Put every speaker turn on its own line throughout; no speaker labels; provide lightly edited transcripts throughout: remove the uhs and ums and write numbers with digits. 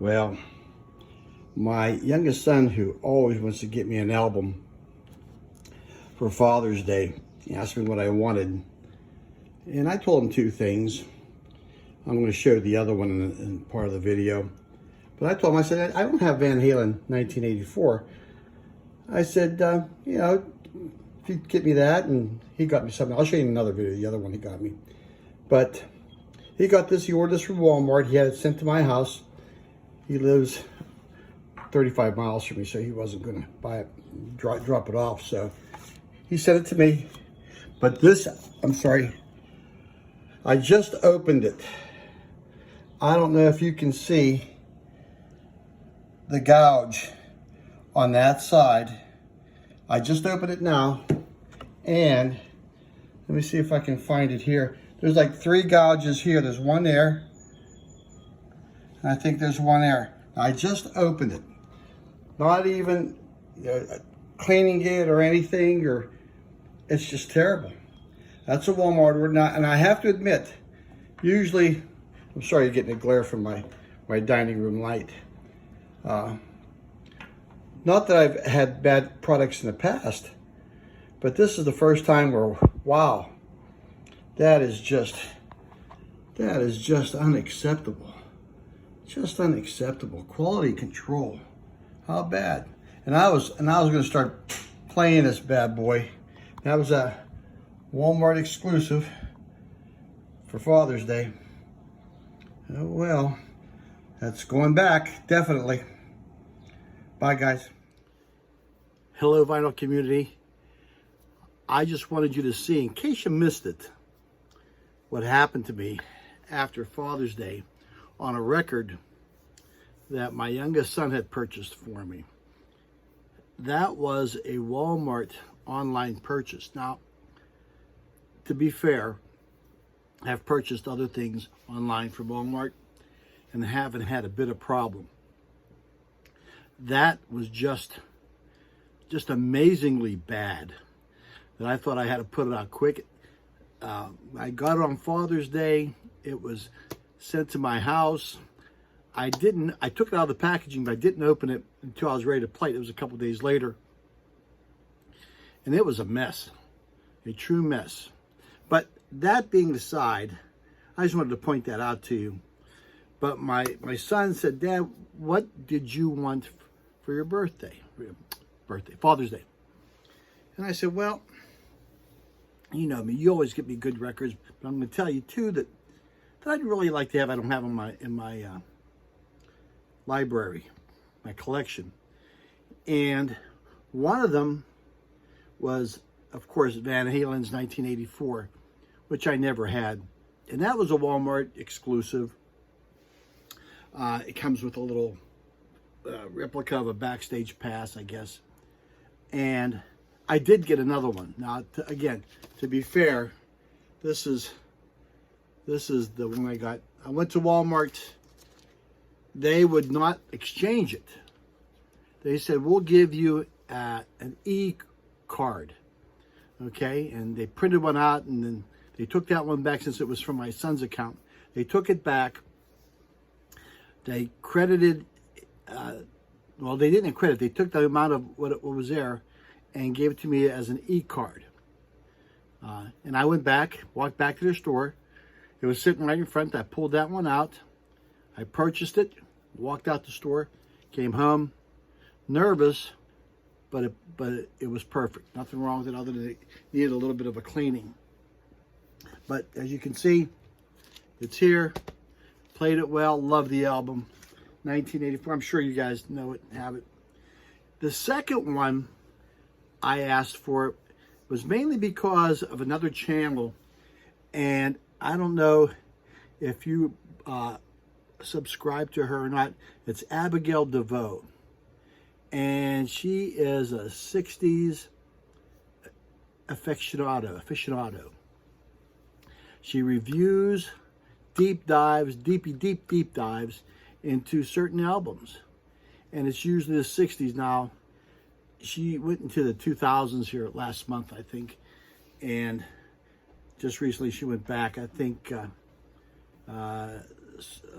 Well, my youngest son, who always wants to get me an album for Father's Day, he asked me what I wanted. And I told him two things. I'm going to show the other one in part of the video. But I told him, I said, I don't have Van Halen 1984. I said, you know, if you get me that, and he got me something. I'll show you in another video, the other one he got me. But he got this, he ordered this from Walmart. He had it sent to my house. He lives 35 miles from me, so he wasn't going to buy it, drop it off. So he sent it to me. But this, I'm sorry, I just opened it. I don't know if you can see the gouge on that side. I just opened it now, and let me see if I can find it here. There's like 3 gouges here. There's one there, and I think there's one there. I just opened it. Not even cleaning it or anything, or it's just terrible. That's a Walmart order. Now, and I have to admit, usually, I'm sorry you're getting a glare from my dining room light. Not that I've had bad products in the past, but this is the first time where, wow, that is just unacceptable. Just unacceptable. Quality control. How bad? And I was going to start playing this bad boy. That was a Walmart exclusive for Father's Day. Oh well, that's going back, definitely. Bye, guys. Hello, vinyl community. I just wanted you to see, in case you missed it, what happened to me after Father's Day on a record that my youngest son had purchased for me. That was a Walmart online purchase. Now, to be fair, I've purchased other things online from Walmart and haven't had a bit of problem. That was just amazingly bad that I thought I had to put it out quick. I got it on Father's Day. It was sent to my house. I took it out of the packaging, but I didn't open it until I was ready to play it. It was a couple days later. And it was a mess, a true mess. But that being aside, I just wanted to point that out to you. But my son said, Dad, what did you want for your birthday? Father's Day. And I said, well, you know me, you always get me good records, but I'm going to tell you too that I'd really like to have. I don't have in my library, my collection, and one of them was, of course, Van Halen's 1984, which I never had, and that was a Walmart exclusive. It comes with a little replica of a backstage pass, I guess, and I did get another one. Now, again, to be fair, this is the one I got. I went to Walmart. They would not exchange it. They said, we'll give you an e-card, okay? And they printed one out, and then they took that one back since it was from my son's account. They took it back. They credited, well, they didn't credit. They took the amount of what was there and gave it to me as an e-card. And I went back, walked back to their store. It was sitting right in front. I pulled that one out. I purchased it, walked out the store, came home, nervous, but it was perfect. Nothing wrong with it other than it needed a little bit of a cleaning. But as you can see, it's here. Played it well, love the album. 1984, I'm sure you guys know it and have it. The second one I asked for was mainly because of another channel, and I don't know if you subscribe to her or not. It's Abigail DeVoe, and she is a 60s aficionado. She reviews deep dives into certain albums, and it's usually the 60s. Now, she went into the 2000s here last month, I think, and just recently she went back, I think,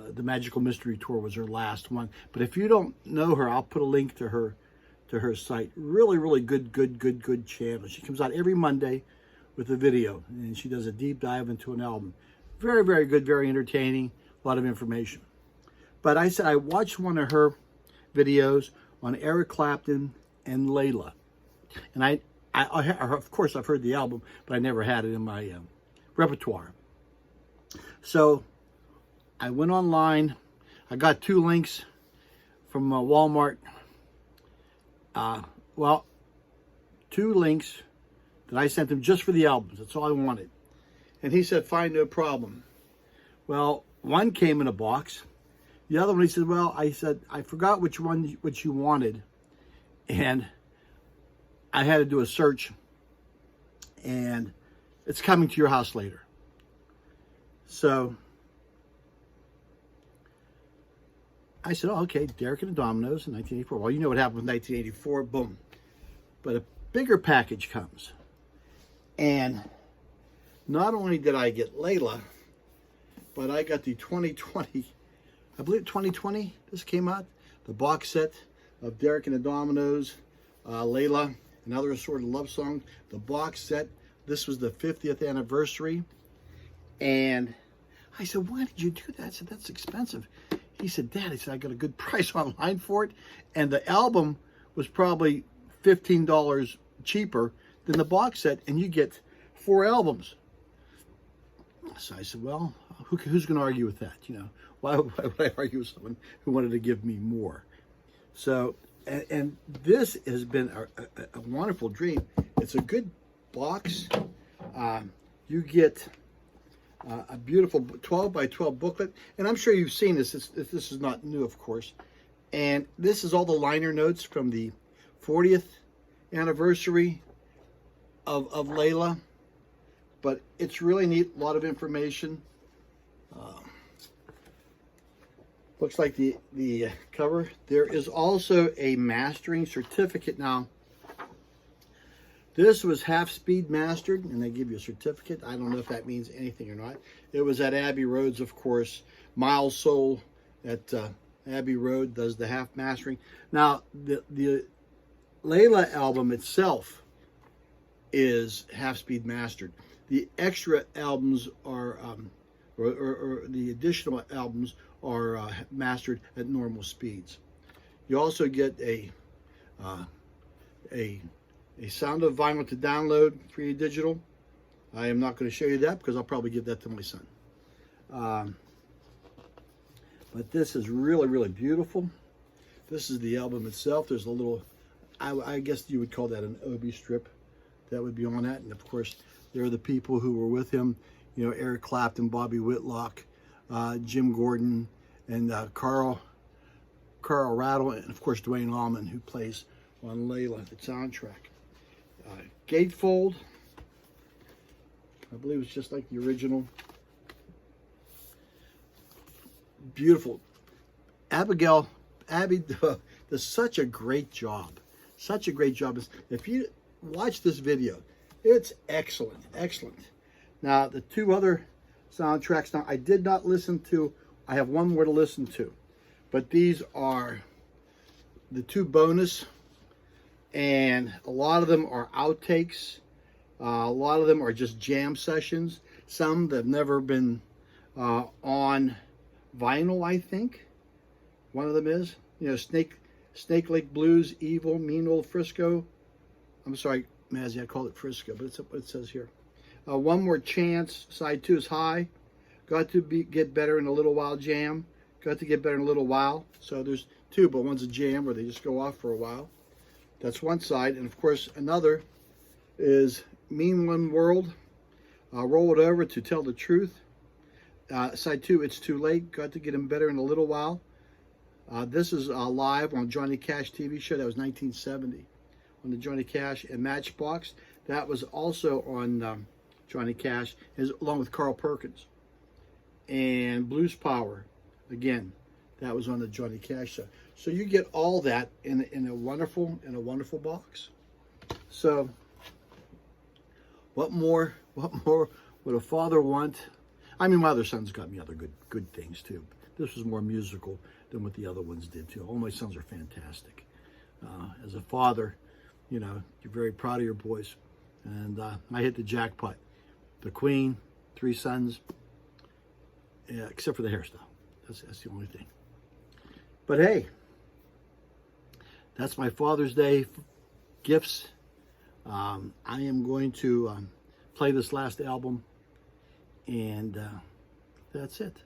the Magical Mystery Tour was her last one. But if you don't know her, I'll put a link to her site. Really, really good channel. She comes out every Monday with a video, and she does a deep dive into an album. Very, very good, very entertaining, a lot of information. But I said I watched one of her videos on Eric Clapton and Layla. And I of course, I've heard the album, but I never had it in my repertoire. So I went online. I got 2 links from Walmart. Well, 2 links that I sent him just for the albums. That's all I wanted. And he said, fine, no problem. Well, one came in a box. The other one, he said, well, I said, I forgot which you wanted. And I had to do a search. And it's coming to your house later. So I said, oh, okay, Derek and the Dominoes in 1984. Well, you know what happened with 1984. Boom. But a bigger package comes. And not only did I get Layla, but I got the 2020, I believe 2020, this came out, the box set of Derek and the Dominoes, Layla, another sort of love song, the box set. This was the 50th anniversary. And I said, why did you do that? I said, that's expensive. He said, Dad, he said, I got a good price online for it. And the album was probably $15 cheaper than the box set, and you get 4 albums. So I said, well, who's going to argue with that? You know, why would I argue with someone who wanted to give me more? So, and this has been a wonderful dream. It's a good box. You get a beautiful 12 by 12 booklet, and I'm sure you've seen this. This is not new, of course. And this is all the liner notes from the 40th anniversary of Layla. But it's really neat, a lot of information. Looks like the cover. There is also a mastering certificate. Now, this was half-speed mastered, and they give you a certificate. I don't know if that means anything or not. It was at Abbey Roads, of course. Miles Soul at Abbey Road does the half mastering. Now, the Layla album itself is half-speed mastered. The extra albums are, or the additional albums are mastered at normal speeds. You also get a sound of vinyl to download, free digital. I am not going to show you that because I'll probably give that to my son. But this is really, really beautiful. This is the album itself. There's a little, I guess you would call that an obi strip that would be on that. And of course, there are the people who were with him, you know, Eric Clapton, Bobby Whitlock, Jim Gordon, and Carl Rattle, and of course, Dwayne Allman, who plays on Layla, the soundtrack. Gatefold, I believe it's just like the original. Beautiful. Abby does such a great job. Such a great job. If you watch this video, it's excellent, excellent. Now, the 2 other soundtracks, now I did not listen to, I have one more to listen to, but these are the 2 bonus, and a lot of them are outtakes. A lot of them are just jam sessions. Some that have never been on vinyl, I think. One of them is, you know, Snake Lake Blues, Evil, Mean Old Frisco. I'm sorry, Mazzy, I called it Frisco, but it's what it says here. One More Chance, side 2 is High. Got to Get Better in a Little While Jam. Got to Get Better in a Little While. So there's 2, but one's a jam where they just go off for a while. That's one side. And of course, another is Mean One World. Roll It Over to Tell the Truth. Side 2, It's Too Late. Got to Get Him Better in a Little While. This is live on Johnny Cash TV show. That was 1970 on the Johnny Cash. And Matchbox, that was also on Johnny Cash, along with Carl Perkins. And Blues Power, again, that was on the Johnny Cash show. So you get all that in a wonderful box. So what more would a father want? I mean, my other sons got me other good things too. This was more musical than what the other ones did too. All my sons are fantastic. As a father, you know, you're very proud of your boys. And I hit the jackpot. The Queen, 3 sons, except for the hairstyle. That's the only thing. But hey, that's my Father's Day gifts. I am going to play this last album, and that's it.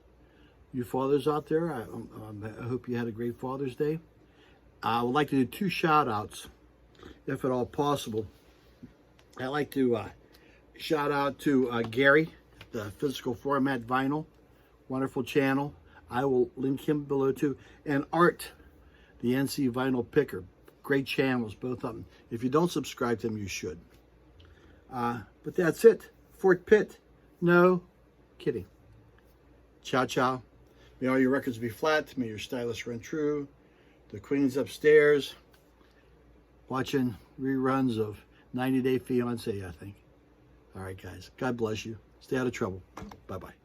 You fathers out there, I hope you had a great Father's Day. I would like to do 2 shout outs, if at all possible. I'd like to shout out to Gary, the Physical Format Vinyl, wonderful channel. I will link him below too. And Art, the NC Vinyl Picker, great channels, both of them. If you don't subscribe to them, you should. But that's it. Fort Pitt, no kidding. Ciao, ciao. May all your records be flat. May your stylus run true. The Queen's upstairs, watching reruns of 90 Day Fiancé, I think. All right, guys. God bless you. Stay out of trouble. Bye-bye.